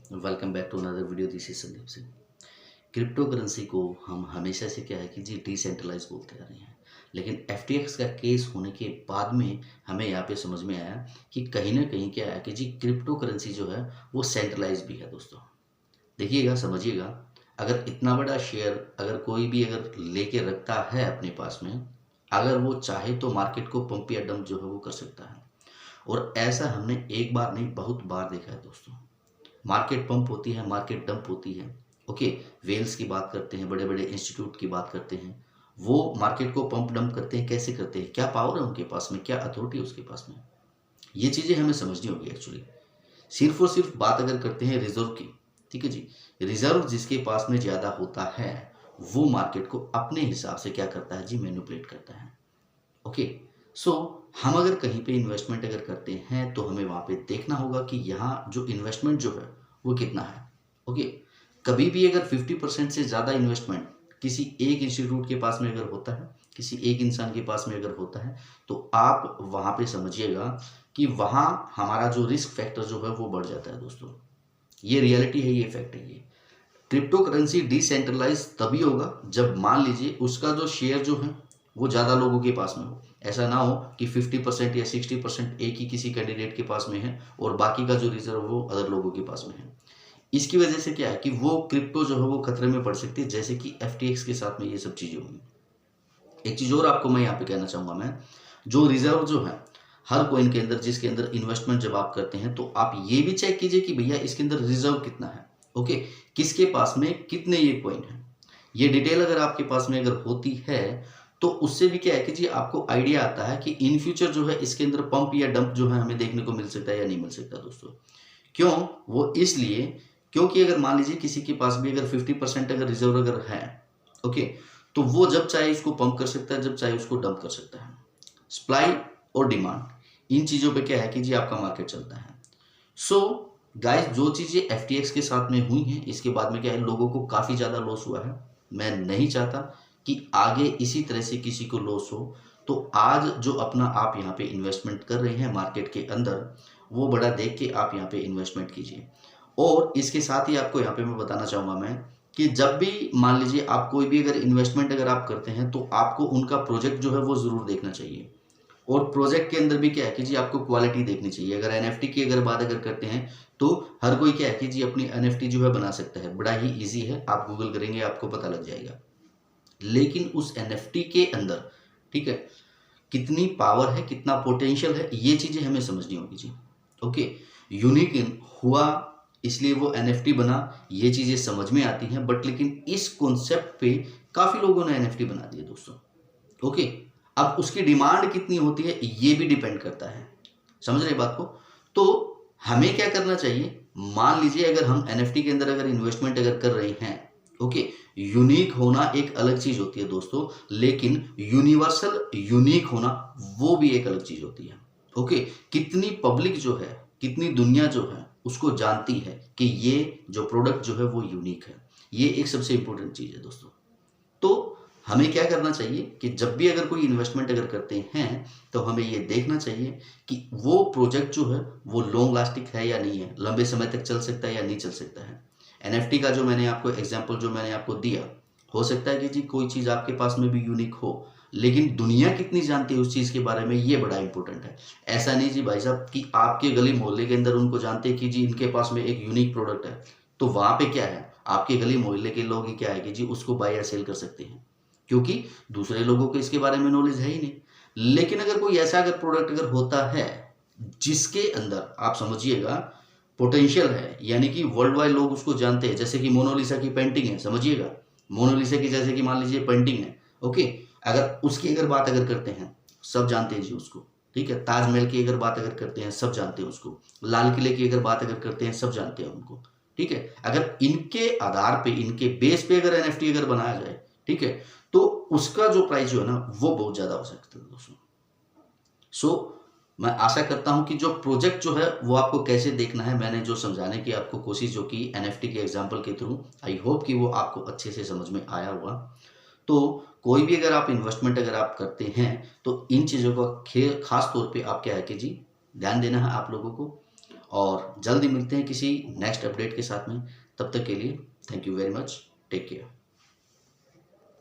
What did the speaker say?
Welcome back to another video. This is Sandeep Singh. Cryptocurrency को हम हमेशा से क्या है कि जी डिसेंट्रलाइज बोलते आ रहे हैं, लेकिन एफटीएक्स का केस होने के बाद में हमें यहाँ पे समझ में आया कि कहीं ना कहीं क्या है कि जी क्रिप्टो करेंसी जो है वो सेंट्रलाइज भी है दोस्तों। देखिएगा, समझिएगा, अगर इतना बड़ा शेयर अगर कोई भी अगर लेके रखता है अपने पास में, अगर वो चाहे तो मार्केट को पंप या डंप जो है वो कर सकता है। और ऐसा हमने एक बार नहीं बहुत बार देखा है दोस्तों। मार्केट पंप होती है, मार्केट डंप होती है। ओके, वेल्स की बात करते हैं, बड़े बड़े इंस्टीट्यूट की बात करते हैं, वो मार्केट को पंप डंप करते हैं। कैसे करते हैं, क्या पावर है उनके पास में, क्या अथॉरिटी है उसके पास में, ये चीज़ें हमें समझनी होगी एक्चुअली। सिर्फ और सिर्फ बात अगर करते हैं रिजर्व की, ठीक है जी, रिजर्व जिसके पास में ज़्यादा होता है वो मार्केट को अपने हिसाब से क्या करता है जी, मैनिपुलेट करता है। ओके, सो हम अगर कहीं पे इन्वेस्टमेंट अगर करते हैं तो हमें वहाँ पे देखना होगा कि यहाँ जो इन्वेस्टमेंट जो है वो कितना है। ओके, कभी भी अगर 50% से ज़्यादा इन्वेस्टमेंट किसी एक इंस्टीट्यूट के पास में अगर होता है, किसी एक इंसान के पास में अगर होता है, तो आप वहाँ पे समझिएगा कि वहाँ हमारा जो रिस्क फैक्टर जो है वो बढ़ जाता है दोस्तों। ये रियलिटी है, ये फैक्ट है। ये क्रिप्टो करेंसी डिसेंट्रलाइज तभी होगा जब मान लीजिए उसका जो शेयर जो है वो ज़्यादा लोगों के पास में हो। ऐसा ना हो कि 50% या 60% एक ही किसी कैंडिडेट के पास में है और बाकी का जो रिजर्व वो अदर लोगों के पास में है। इसकी वजह से क्या है कि वो क्रिप्टो जो है वो खतरे में पड़ सकती है, जैसे कि एफटीएक्स के साथ में ये सब चीज़ें हुई। एक चीज़ और आपको मैं यहाँ पे कहना चाहूँगा, मैं जो रिजर्व जो है हर कोइन के अंदर, जिसके अंदर इन्वेस्टमेंट जब आप करते हैं तो आप ये भी चेक कीजिए कि भैया इसके अंदर रिजर्व कितना है। ओके, किसके पास में कितने ये कॉइन है, ये डिटेल अगर आपके पास में अगर होती है तो उससे भी क्या है कि जी आपको आइडिया आता है कि इन फ्यूचर जो है इसके अंदर पंप या डंप जो है हमें देखने को मिल सकता है या नहीं मिल सकता दोस्तों। क्यों? वो इसलिए क्योंकि अगर मान लीजिए किसी के पास भी अगर 50% अगर रिजर्व अगर है, ओके, तो वो जब चाहे इसको पंप कर सकता है, जब चाहे उसको डंप कर सकता है। सप्लाई और डिमांड, इन चीज़ों पे क्या है कि जी आपका मार्केट चलता है। सो गाइस, जो चीज़ें एफटीएक्स के साथ में हुई हैं इसके बाद में क्या है, लोगों को काफ़ी ज़्यादा लॉस हुआ है। मैं नहीं चाहता कि आगे इसी तरह से किसी को लॉस हो। तो आज जो अपना आप यहाँ पे इन्वेस्टमेंट कर रहे हैं मार्केट के अंदर, वो बड़ा देख के आप यहाँ पे इन्वेस्टमेंट कीजिए। और इसके साथ ही आपको यहाँ पे मैं बताना चाहूँगा मैं कि जब भी मान लीजिए आप कोई भी अगर इन्वेस्टमेंट अगर आप करते हैं तो आपको उनका प्रोजेक्ट जो है वो ज़रूर देखना चाहिए। और प्रोजेक्ट के अंदर भी क्या है कि जी आपको क्वालिटी देखनी चाहिए। अगर एनएफटी की अगर बात अगर करते हैं तो हर कोई क्या है कि जी अपनी एनएफटी जो है बना सकता है, बड़ा ही इजी है, आप गूगल करेंगे आपको पता लग जाएगा। लेकिन उस एनएफटी के अंदर, ठीक है, कितनी पावर है, कितना पोटेंशियल है, ये चीज़ें हमें समझनी होगी जी। ओके, यूनिक हुआ इसलिए वो एनएफटी बना, ये चीज़ें समझ में आती हैं, बट लेकिन इस कॉन्सेप्ट पे काफ़ी लोगों ने एनएफटी बना दिए दोस्तों। ओके, अब उसकी डिमांड कितनी होती है ये भी डिपेंड करता है, समझ रहे बात को। तो हमें क्या करना चाहिए, मान लीजिए अगर हम एनएफटी के अंदर अगर इन्वेस्टमेंट अगर कर रहे हैं, ओके, यूनिक होना एक अलग चीज होती है दोस्तों, लेकिन यूनिवर्सल यूनिक होना वो भी एक अलग चीज होती है। ओके, कितनी पब्लिक जो है, कितनी दुनिया जो है उसको जानती है कि ये जो प्रोडक्ट जो है वो यूनिक है, ये एक सबसे इंपॉर्टेंट चीज है दोस्तों। तो हमें क्या करना चाहिए कि जब भी अगर कोई इन्वेस्टमेंट अगर करते हैं तो हमें ये देखना चाहिए कि वो प्रोजेक्ट जो है वो लॉन्ग लास्टिंग है या नहीं है, लंबे समय तक चल सकता है या नहीं चल सकता है। एनएफटी का जो मैंने आपको एग्जांपल जो मैंने आपको दिया, हो सकता है कि जी कोई चीज़ आपके पास में भी यूनिक हो, लेकिन दुनिया कितनी जानती है उस चीज़ के बारे में, ये बड़ा इंपॉर्टेंट है। ऐसा नहीं जी भाई साहब कि आपके गली मोहल्ले के अंदर उनको जानते हैं कि जी इनके पास में एक यूनिक प्रोडक्ट है, तो वहाँ पे क्या है, आपके गली मोहल्ले के लोग ही क्या है कि जी उसको बाय या सेल कर सकते हैं, क्योंकि दूसरे लोगों को इसके बारे में नॉलेज है ही नहीं। लेकिन अगर कोई ऐसा अगर प्रोडक्ट अगर होता है जिसके अंदर आप समझिएगा पोटेंशियल है, यानी कि वर्ल्ड वाइड लोग उसको जानते हैं, जैसे कि मोनालिसा की पेंटिंग है, समझिएगा, मोनालिसा की जैसे कि मान लीजिए पेंटिंग है, ओके, अगर उसकी अगर बात अगर करते हैं सब जानते हैं जी उसको, ठीक है, ताजमहल की अगर बात अगर करते हैं सब जानते हैं उसको, लाल किले की अगर बात अगर करते हैं सब जानते हैं उनको, ठीक है। अगर इनके आधार पे, इनके बेस पे अगर एनएफटी अगर बनाया जाए, ठीक है, तो उसका जो प्राइस जो है ना वो बहुत ज़्यादा हो सकता है दोस्तों। सो मैं आशा करता हूं कि जो प्रोजेक्ट जो है वो आपको कैसे देखना है, मैंने जो समझाने की आपको कोशिश जो की एनएफटी के एग्जांपल के थ्रू, आई होप कि वो आपको अच्छे से समझ में आया हुआ। तो कोई भी अगर आप इन्वेस्टमेंट अगर आप करते हैं तो इन चीज़ों का खास तौर पे आप क्या है कि जी ध्यान देना है आप लोगों को। और जल्दी मिलते हैं किसी नेक्स्ट अपडेट के साथ में। तब तक के लिए thank you very much, take care.